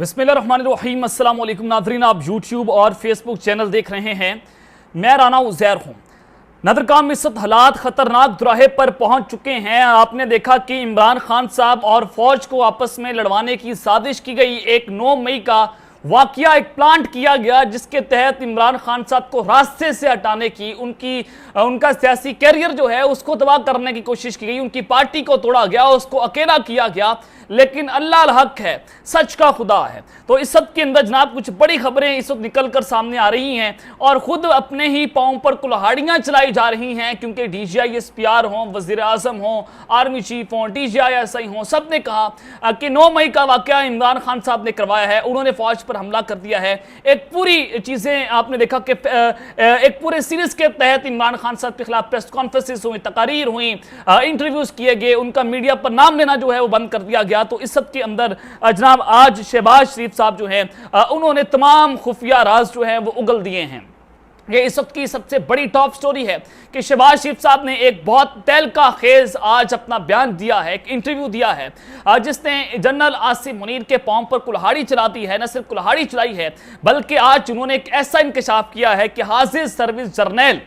बिस्मिल्लाहिर्रहमानिर्रहीम। अस्सलाम वालेकुम नाज़रीन, आप यूट्यूब और फेसबुक चैनल देख रहे हैं। मैं राना उज़ैर हूँ। नदरकाम में इस वक्त हालात खतरनाक दुराहे पर पहुंच चुके हैं। आपने देखा कि इमरान खान साहब और फौज को आपस में लड़वाने की साजिश की गई। एक 9 मई का वाकया, एक प्लांट किया गया जिसके तहत इमरान खान साहब को रास्ते से हटाने की, उनका सियासी कैरियर जो है उसको तबाह करने की कोशिश की गई। उनकी पार्टी को तोड़ा गया, उसको अकेला किया गया। लेकिन अल्लाह अल हक है, सच का खुदा है। तो इस सब के अंदर जनाब कुछ बड़ी खबरें इस वक्त निकल कर सामने आ रही हैं और खुद अपने ही पांव पर कुल्हाड़ियां चलाई जा रही हैं, क्योंकि DGI SPR हों, वज़ीर आज़म हों, आर्मी चीफ हों, DGI SI हों, सब ने कहा कि 9 मई का वाकया इमरान खान साहब ने करवाया है। उन्होंने फौज पर हमला कर दिया है। एक पूरी चीजें आपने देखा कि एक पूरे सीरीज के तहत इमरान खान साहब के खिलाफ प्रेस कॉन्फ्रेंसेस हुई, तकारीर हुई, इंटरव्यूज किए गए, उनका मीडिया पर नाम लेना जो है वो बंद कर दिया गया। तो इस सब के अंदर जनाब आज शहबाज शरीफ साहब जो हैं उन्होंने तमाम खुफिया राज जो है वो उगल दिए हैं। ये इस वक्त की सबसे बड़ी टॉप स्टोरी है कि शहबाज शरीफ साहब ने एक बहुत तहलका खेज आज अपना बयान दिया है, एक इंटरव्यू दिया है, जिसने जनरल आसिम मुनीर के पांव पर कुल्हाड़ी चला दी है। न सिर्फ कुल्हाड़ी चलाई है बल्कि आज उन्होंने एक ऐसा इंकशाफ किया है कि हाजिर सर्विस जर्नल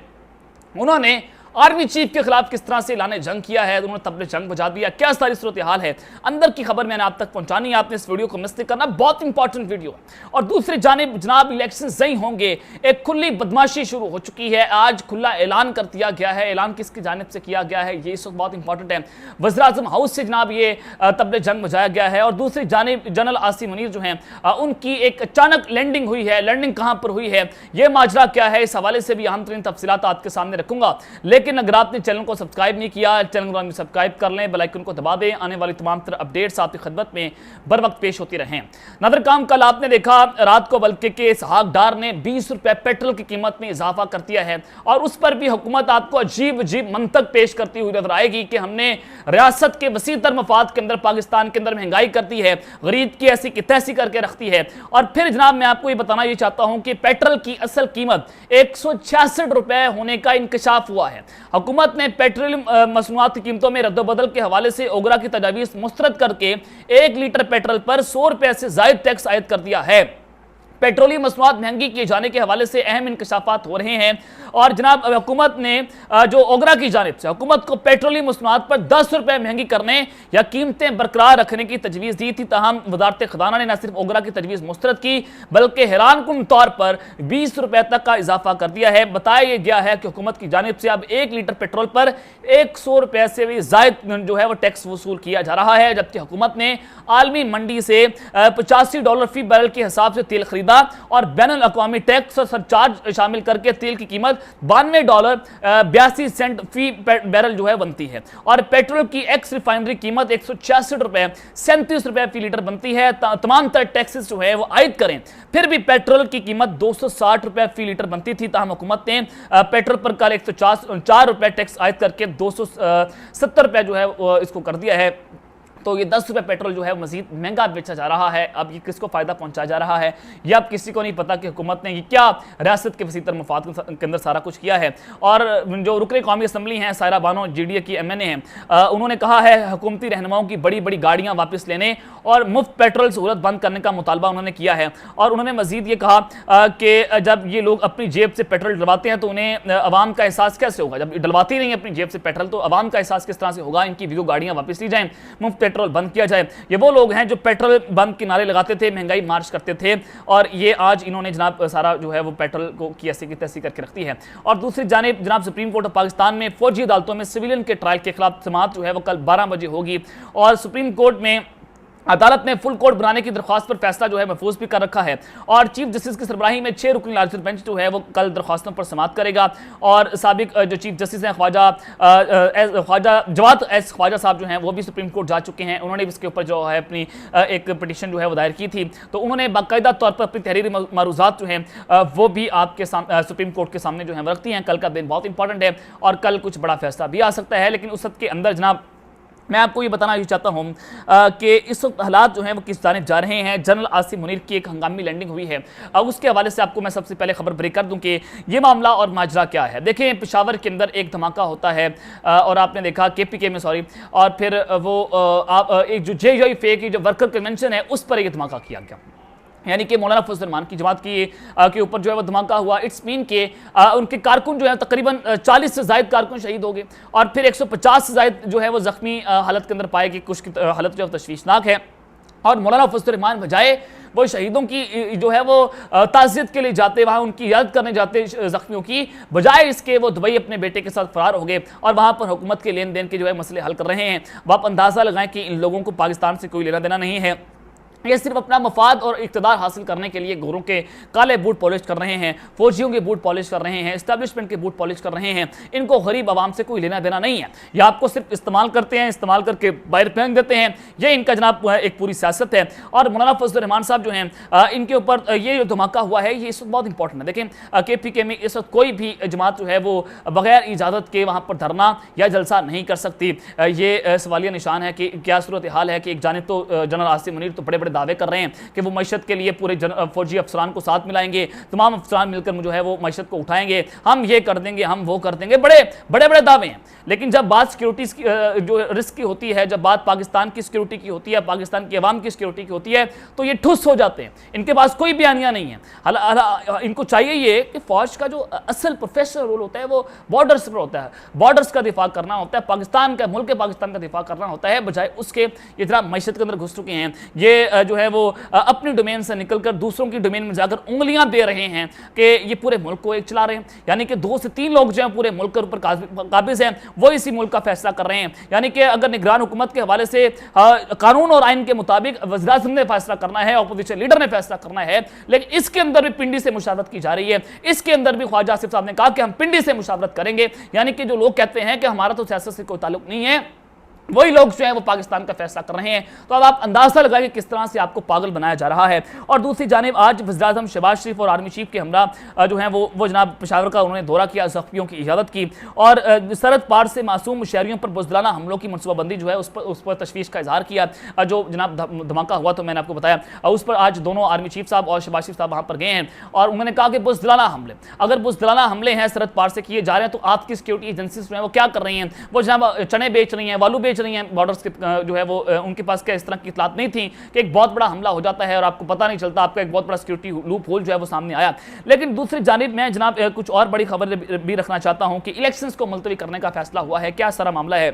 उन्होंने आर्मी चीफ के खिलाफ किस तरह से ऐलान जंग किया है, उन्होंने तबले जंग बजा दिया। क्या सारी सूरत हाल है, अंदर की खबर मैंने आप तक पहुंचानी है। आपने इस वीडियो को मिस नहीं करना, बहुत इंपॉर्टेंट वीडियो है। और दूसरी जानिब जनाब इलेक्शन ही होंगे, एक खुली बदमाशी शुरू हो चुकी है। आज खुला ऐलान कर दिया गया है। ऐलान किसकी जानिब से किया गया है, ये इस वक्त बहुत इंपॉर्टेंट है। वज़ीर आज़म हाउस से जनाब ये तबले जंग बजाया गया है। और दूसरी जानिब जनरल आसिम मुनीर जो हैं उनकी एक अचानक लैंडिंग हुई है। लैंडिंग कहां पर हुई है, ये माजरा क्या है, इस हवाले से भी अहम तरीन तफसीलात आपके सामने रखूंगा। लेकिन अगर आपने चैनल को सब्सक्राइब नहीं किया, चैनल को सब्सक्राइब कर लें, बेल आइकन को दबा दें। आने वाली तमाम तरह अपडेट्स आपकी खिदमत में बर वक्त पेश होती रहें। नदरकाम कल आपने देखा रात को बल्कि के इसहाक डार ने 20 रुपए पेट्रोल की कीमत में इजाफा कर दिया है। और उस पर भी हुकूमत आपको अजीब अजीब मंतक पेश करती हुई नजर आएगी कि हमने रियासत के वसीतर मफाद के अंदर पाकिस्तान के अंदर महंगाई करती है, गरीब की ऐसी की तैसी करके रखती है। और फिर जनाब मैं आपको ये बताना ये चाहता हूं कि पेट्रोल की असल कीमत 166 रुपए होने का इंकशाफ हुआ है। हुकूमत ने पेट्रोलियम मसनूआत की कीमतों में रद्दोबदल के हवाले से ओगरा की तजावीज़ मुस्तरद करके 1 लीटर पेट्रोल पर 100 रुपए से जायद टैक्स आयद कर दिया है। पेट्रोलियम मसनूआत महंगी किए जाने के हवाले से अहम इंकशाफात हो रहे हैं। और जनाब हुकूमत ने जो ओगरा की जानिब से हुकूमत को पेट्रोलियम मसनूआत पर 10 रुपए महंगी करने या कीमतें बरकरार रखने की तजवीज़ दी थी। तहम वजारत खजाना ने न सिर्फ ओगरा की तजवीज़ मुस्तरद की बल्कि हैरानकुन तौर पर 20 रुपए तक का इजाफा कर दिया है। बताया गया है कि हुकूमत की जानिब से अब 1 लीटर पेट्रोल पर 100 रुपए से भी जायद जो है वो टैक्स वसूल किया जा रहा है। जबकि हुकूमत ने आलमी मंडी से $85 फी बैरल के हिसाब से तेल खरीदा और बैनुल अक़वामी टैक्स और सरचार्ज शामिल करके तेल की कीमत $92.82 फी बैरल जो है बनती है। और पेट्रोल की एक्स रिफाइनरी कीमत 166 रुपए 37 रुपए फी लीटर बनती है। तमाम तरह टैक्सेस जो है वो आयद करें फिर भी पेट्रोल की कीमत 260 रुपए फी लीटर बनती थी। ताहम हुकूमत ने पेट्रोल पर कल 104 रुपए टैक्स आयद करके 270 रुपए जो है इसको कर दिया है। तो ये 10 रुपए पेट्रोल जो है मजीद महंगा बेचा जा रहा है। अब ये किसको फायदा पहुंचाया जा रहा है ये अब किसी को नहीं पता कि हुकूमत ने ये क्या रियासत के वसीतर मफाद के अंदर सारा कुछ किया है। और जो रुकन कौमी असम्बली हैं सायरा बानो GDA की MNA हैं, उन्होंने कहा है हुकूमती रहनुमाओं की बड़ी बड़ी गाड़ियाँ वापस लेने और मुफ्त पेट्रोल सहूलत बंद करने का मुतालबा उन्होंने किया है। और उन्होंने मजीद ये कहा कि जब ये लोग अपनी जेब से पेट्रोल डलवाते हैं तो उन्हें अवाम का एहसास कैसे होगा। जब डलवाती नहीं अपनी जेब से पेट्रोल तो अवाम का एहसास किस तरह से होगा। इनकी वीगो गाड़ियाँ वापस ली जाएँ, मुफ्त पेट्रोल बंद किया जाए। ये वो लोग हैं जो पेट्रोल बंद के नारे लगाते थे, महंगाई मार्च करते थे, और ये आज इन्होंने जनाब सारा जो है वो पेट्रोल को की ऐसी की तैसी करके रखती है। और दूसरी जानिब जनाब सुप्रीम कोर्ट ऑफ पाकिस्तान में फौजी अदालतों में सिविलियन के ट्रायल के खिलाफ समाअत जो है वो कल 12 बजे होगी। और सुप्रीम कोर्ट में अदालत ने फुल कोर्ट बनाने की दरख्वास्त पर फैसला जो है महफूज भी कर रखा है। और चीफ जस्टिस की सरबराही में 6 रुकनी लार्जर बेंच जो है वो कल दरख्वास्तों पर समाअत करेगा। और साबिक जो चीफ जस्टिस हैं ख्वाजा जवाद एस ख्वाजा साहब जो हैं वो भी सुप्रीम कोर्ट जा चुके हैं। उन्होंने भी इसके ऊपर जो है अपनी एक पिटीशन जो है वो दायर की थी। तो उन्होंने बाकायदा तौर पर अपनी तहरीरी मारूजात जो हैं वो भी आपके सुप्रीम कोर्ट के सामने जो है रखती हैं। कल का दिन बहुत इंपॉर्टेंट है और कल कुछ बड़ा फैसला भी आ सकता है। लेकिन उस के अंदर जनाब मैं आपको ये बताना ही चाहता हूँ कि इस वक्त हालात जो हैं वो किस जानिब जा रहे हैं। जनरल आसिम मुनीर की एक हंगामी लैंडिंग हुई है। अब उसके हवाले से आपको मैं सबसे पहले खबर ब्रेक कर दूं कि ये मामला और माजरा क्या है। देखें, पेशावर के अंदर एक धमाका होता है और आपने देखा KPK में और फिर वो एक जो JUI की जो वर्कर कन्वेंशन है उस पर एक धमाका किया गया। यानी कि मौलाना फजल रहमान की जमात के ऊपर जो है वो धमाका हुआ। इट्स मीन के उनके कारकुन जो है तकरीबन 40 से ज़ायद कारकुन शहीद हो गए और फिर 150 से ज़ायद जो है वो ज़ख्मी हालत के अंदर पाए कि कुछ की हालत जो है तशवीशनाक है। और मौलाना फजल रहमान बजाय वो शहीदों की जो है वो ताज़ियत के लिए जाते, वहाँ उनकी याद करने जाते ज़ख्मियों की, बजाय इसके वो दुबई अपने बेटे के साथ फरार हो गए और वहाँ पर हुकूमत के लेन देन के जो है मसले हल कर रहे हैं। आप अंदाज़ा लगाएं कि इन लोगों को पाकिस्तान से कोई लेना देना नहीं है, ये सिर्फ अपना मफाद और इक़्तिदार हासिल करने के लिए गोरों के काले बूट पॉलिश कर रहे हैं, फौजियों के बूट पॉलिश कर रहे हैं, इस्टेब्लिशमेंट के बूट पॉलिश कर रहे हैं। इनको गरीब आवाम से कोई लेना देना नहीं है, या आपको सिर्फ इस्तेमाल करते हैं, इस्तेमाल करके बाहर फेंक देते हैं। ये इनका जनाब एक पूरी सियासत है। और मौलाना फजल रहमान साहब जो हैं इनके ऊपर ये जो धमाका हुआ है ये इस वक्त बहुत इंपॉर्टेंट है। देखें KPK में इस वक्त कोई भी जमात जो है वो बगैर इजाज़त के वहाँ पर धरना या जलसा नहीं कर सकती। ये सवालिया निशान है कि क्या सूरत हाल है कि एक जानिब तो जनरल आसिम मुनीर तो बड़े बड़े दावे कर रहे हैं कि वो मईशत के लिए पूरे फौजी अफसरान को साथ मिलाएंगे, तमाम अफसरान मिलकर जो है वो मईशत को उठाएंगे, हम ये कर देंगे, हम वो कर देंगे, बड़े बड़े बड़े दावे हैं। लेकिन जब बात सिक्योरिटी की जो रिस्क की होती है, जब बात पाकिस्तान की सिक्योरिटी की होती है, पाकिस्तान की आवाम की सिक्योरिटी की होती है, तो ये ठुस हो जाते हैं। इनके पास कोई बयानिया नहीं है। इनको चाहिए ये कि फौज का जो असल प्रोफेशनल रोल होता है वो बॉर्डर्स पर होता है, बॉर्डर्स का दिफा करना होता है, पाकिस्तान का, मुल्क पाकिस्तान का दिफा करना होता है, बजाय उसके ये जरा मईशत के अंदर घुस चुके हैं। ये जो है वो अपनी डोमेन से निकलकर दूसरों की डोमेन में जाकर उंगलियां दे रहे हैं कि ये पूरे मुल्क को एक चला रहे हैं। यानी कि 2 से 3 लोग जो हैं पूरे मुल्क के ऊपर काबिज हैं, वो इसी मुल्क का फैसला कर रहे हैं। यानी कि अगर निगरान हुकूमत के हवाले से कानून और आइन के मुताबिक वज़ीर-ए-आज़म ने फैसला करना है, अपोजिशन लीडर ने फैसला करना है, लेकिन इसके अंदर भी पिंडी से मुशावरत की जा रही है। इसके अंदर भी ख्वाजा आसिफ साहब ने कहा कि हम पिंडी से मुशावरत करेंगे। यानी कि जो लोग कहते हैं कि हमारा तो सियासत से कोई ताल्लुक नहीं है, वही लोग जो है वो पाकिस्तान का फैसला कर रहे हैं। तो अब आप अंदाजा लगाइए किस तरह से आपको पागल बनाया जा रहा है। और दूसरी जानिब आज वज़ीर-ए-आज़म शहबाज शरीफ और आर्मी चीफ के हमरा जो हैं वो जनाब पेशावर का उन्होंने दौरा किया, ज़ख्मियों की इजाज़त की और सरहद पार से मासूम शहरियों पर बुज़दिलाना हमलों की मनसूबाबंदी जो है उस पर तशवीश का इजहार किया। जो जनाब धमाका हुआ तो मैंने आपको बताया, उस पर आज दोनों आर्मी चीफ साहब और शहबाज शरीफ साहब वहाँ पर गए हैं और उन्होंने कहा कि बुज़दिलाना हमले, अगर बुज़दिलाना हमले हैं सरहद पार से किए जा रहे हैं तो आपकी सिक्योरिटी एजेंसीज जो है वो क्या कर रही हैं? वो जनाब चने बेच रही हैं, बालू बेच रही हैं बॉर्डर्स के जो है वो उनके पास क्या इस तरह की इतलात नहीं थी कि एक बहुत बड़ा हमला हो जाता है और आपको पता नहीं चलता, आपका एक बहुत बड़ा सिक्योरिटी लूप होल जो है वो सामने आया। लेकिन दूसरी जानिब मैं जनाब कुछ और बड़ी खबर भी रखना चाहता हूं कि इलेक्शंस को मुलतवी करने का फैसला हुआ है। क्या सारा मामला है?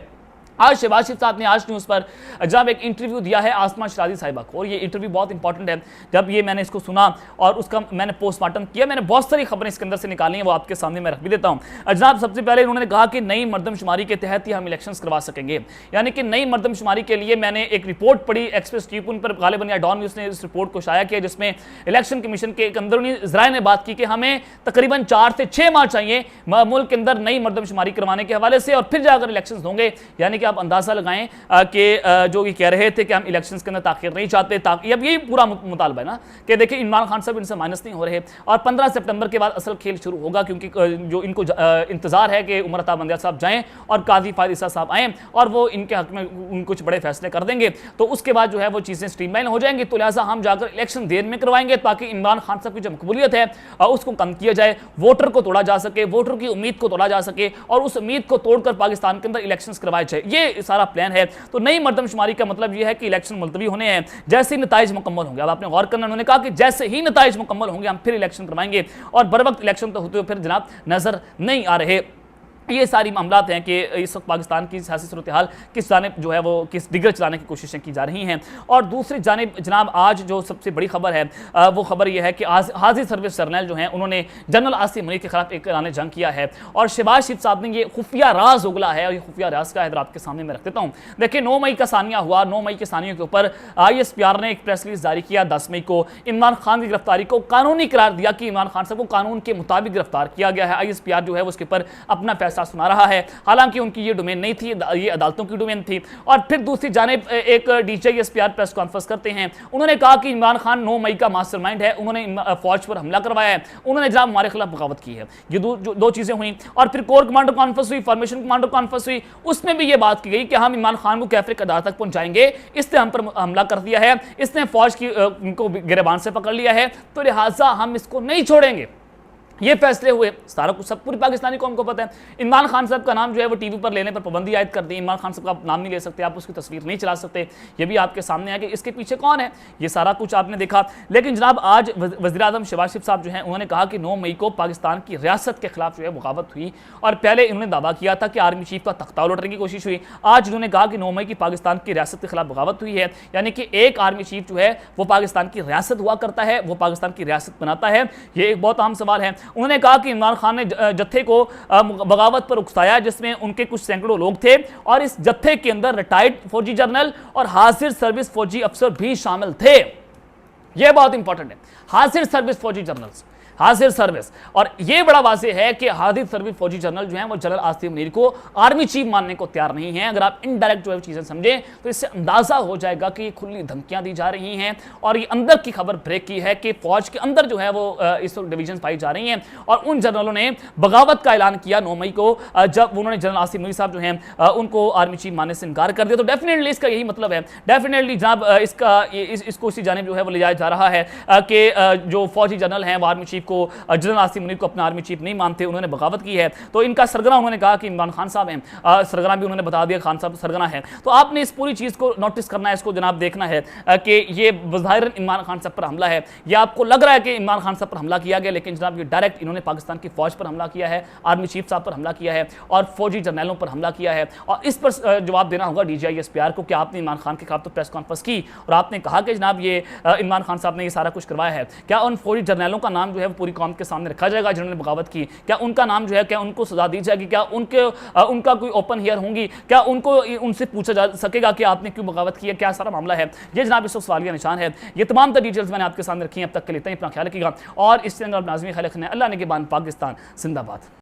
आज शहबाज शरीफ साहब ने आज न्यूज़ पर जब एक इंटरव्यू दिया है आसमा शराजी साहिबा को, और ये इंटरव्यू बहुत इंपॉर्टेंट है। जब ये मैंने इसको सुना और उसका मैंने पोस्टमार्टम किया, मैंने बहुत सारी खबरें इसके अंदर से निकाली हैं, वो आपके सामने मैं रख भी देता हूँ। जनाब सबसे पहले उन्होंने कहा कि नई मरदमशुमारी के तहत ही हम इलेक्शंस करवा सकेंगे। यानी कि नई मरदमशुमारी के लिए मैंने एक रिपोर्ट पढ़ी एक्सप्रेस ट्रिब्यून पर, गालिबन या डॉन न्यूज़ ने इस रिपोर्ट को शाया किया, जिसमें इलेक्शन कमीशन के एक अंदरूनी ज़राए ने बात की कि हमें तकरीबन 4 से 6 माह चाहिए मुल्क के अंदर नई मरदमशुमारी करवाने के हवाले से, और फिर जाकर इलेक्शन होंगे। यानी कि आप अंदाज़ा लगाएं कि जो ये कह रहे थे कि हम इलेक्शंस के अंदर ताख़ीर नहीं चाहते, अब यही पूरा मुतालबा है ना कि देखिए इमरान खान साहब इनसे माइनस नहीं हो रहे और 15 सितंबर के बाद असल खेल शुरू होगा, क्योंकि जो इनको इंतजार है कि उमर अता बंदियाल साहब जाएं और काजी फायद ईसा साहब आएँ और वो इनके हक में कुछ बड़े फैसले कर देंगे, तो उसके बाद जो है वो चीज़ें स्ट्रीमलाइन हो जाएंगी। तो लिहाजा हम जाकर इलेक्शन देर में करवाएंगे ताकि इमरान खान साहब की जो मकबूलियत है उसको कम किया जाए, वोटर को तोड़ा जा सके, वोटर की उम्मीद को तोड़ा जा सके और उस उम्मीद को तोड़कर पाकिस्तान के अंदर इलेक्शंस करवाए जाए। ये सारा प्लान है। तो नई मरदमशुमारी का मतलब यह है कि इलेक्शन मुलतवी होने हैं जैसे ही नताइज मुकम्मल होंगे। अब आपने गौर करना, उन्होंने कहा कि जैसे ही नताइज मुकम्मल होंगे हम फिर इलेक्शन करवाएंगे, और बर वक्त इलेक्शन तो होते हुए फिर जनाब नजर नहीं आ रहे। ये सारी मामलात हैं कि इस वक्त पाकिस्तान की सियासी सूरत हाल किस जानिब जो है वो किस दिगर चलाने की कोशिशें की जा रही हैं। और दूसरी जानिब जनाब आज जो सबसे बड़ी खबर है वो खबर यह है कि हाजी सर्विस जर्नल जो हैं उन्होंने जनरल आसिम मुनीर के खिलाफ एक ऐलान जंग किया है और शहबाज शरीफ साहब ने ये खुफिया राज उगला है और ये खुफिया राज का हैदर आपके सामने मैं रख देता हूँ। देखिए 9 मई का सानिया हुआ, 9 मई के सानियों के ऊपर ISPR ने एक प्रेस रिलीज जारी किया। 10 मई को इमरान खान की गिरफ्तारी को कानूनी करार दिया कि इमरान खान साहब को कानून के मुताबिक गिरफ्तार किया गया है। ISPR जो है उसके ऊपर अपना फैसला सुना रहा है, हालांकि उनकी ये डोमेन नहीं थी, ये अदालतों की डोमेन थी। और फिर दूसरी जानिब एक DGISPR प्रेस कॉन्फ्रेंस करते हैं, उन्होंने कहा कि इमरान खान 9 मई का मास्टरमाइंड है, उन्होंने फौज पर हमला करवाया है, उन्होंने जनाब हमारे खिलाफ बगावत की है। ये दो चीजें हुई। और फिर कोर कमांडर कॉन्फ्रेंस हुई, फॉर्मेशन कमांडर कॉन्फ्रेंस हुई, उसमें भी ये बात की गई कि हम इमरान खान को कैफरे कदार तक पहुंचाएंगे, इसने हम पर हमला कर दिया है, इसने फौज की को गिरबान से पकड़ लिया है, तो लिहाजा हम इसको नहीं छोड़ेंगे। ये फैसले हुए, सारा कुछ सब पूरी पाकिस्तानी कौम को पता है। इमरान खान साहब का नाम जो है वो टीवी पर लेने पर पाबंदी आयद कर दी। इमरान खान साहब का आप नाम नहीं ले सकते, आप उसकी तस्वीर नहीं चला सकते। ये भी आपके सामने है कि इसके पीछे कौन है, ये सारा कुछ आपने देखा। लेकिन जनाब आज वज़ीर-ए-आज़म शहबाज शरीफ साहब जो हैं उन्होंने कहा कि 9 मई को पाकिस्तान की रियासत के खिलाफ जो है बगावत हुई, और पहले इन्होंने दावा किया था कि आर्मी चीफ का तख्ता उलटने की कोशिश हुई। आज उन्होंने कहा कि 9 मई की पाकिस्तान की रियासत के खिलाफ बगावत हुई है, यानी कि एक आर्मी चीफ जो है वो पाकिस्तान की रियासत हुआ करता है, वो पाकिस्तान की रियासत बनाता है। ये एक बहुत अहम सवाल है। उन्होंने कहा कि इमरान खान ने जत्थे को बगावत पर उकसाया, जिसमें उनके कुछ सैकड़ों लोग थे, और इस जत्थे के अंदर रिटायर्ड फौजी जनरल और हाजिर सर्विस फौजी अफसर भी शामिल थे। यह बहुत इंपॉर्टेंट है, हाजिर सर्विस फौजी जनरल्स, हाजिर सर्विस। और यह बड़ा वाज़ेह है कि हाजिर सर्विस फौजी जनरल जो हैं वो जनरल आसिफ मुनीर को आर्मी चीफ मानने को तैयार नहीं है। अगर आप इनडायरेक्ट जो है चीज़ें समझें तो इससे अंदाजा हो जाएगा कि ये खुली धमकियां दी जा रही हैं, और ये अंदर की खबर ब्रेक की है कि फौज के अंदर जो है वो इस वक्त डिवीजन पाई जा रही हैं, और उन जनरलों ने बगावत का ऐलान किया 9 मई को, जब उन्होंने जनरल आसिफ मुनीर साहब जो हैं उनको आर्मी चीफ मानने से इनकार कर दिया। तो डेफिनेटली इसका यही मतलब है, डेफिनेटली जनाब इसको इसी जानिब जो है वो ले जाया जा रहा है कि जो फौजी जनरल हैं वो आर्मी चीफ को, जनरल आसिफ मुनीर को अपना आर्मी चीफ नहीं मानते, उन्होंने बगावत की है। तो इनका सरगना उन्होंने कहा कि इमरान खान साहब हैं, सरगना भी उन्होंने बता दिया खान साहब सरगना है। तो आपने इस पूरी चीज़ को नोटिस करना है, इसको जनाब देखना है कि ये ज़ाहिरन इमरान खान साहब पर हमला है, या आपको लग रहा है कि इमरान खान साहब पर हमला किया गया, लेकिन जनाब ये डायरेक्ट इन्होंने पाकिस्तान की फौज पर हमला किया है, आर्मी चीफ साहब पर हमला किया है, और फौजी जर्नलों पर हमला किया है। और इस पर जवाब देना होगा DGI-SPR को कि आपने इमरान खान के खिलाफ तो प्रेस कॉन्फ्रेंस की और आपने कहा कि जनाब ये इमरान खान साहब ने ये सारा कुछ करवाया है। क्या उन फौजी जर्नलों का नाम जो है पूरी कौम के सामने रखा जाएगा जिन्होंने बगावत की? क्या उनका नाम जो है, क्या उनको सजा दी जाएगी? क्या उनका कोई ओपन हियर होंगी? क्या उनसे पूछा जा सकेगा कि आपने क्यों बगावत की है? क्या सारा मामला है? ये जनाब इस वक्त सवालिया निशान है। ये तमाम डिटेल्स मैंने आपके सामने रखी हैं। अब तक के लिए इतना ही, अपना ख्याल रखिएगा और इस चैनल नाज़मीन ख्याल रखना है। अल्लाह ने के बाद पाकिस्तान जिंदाबाद।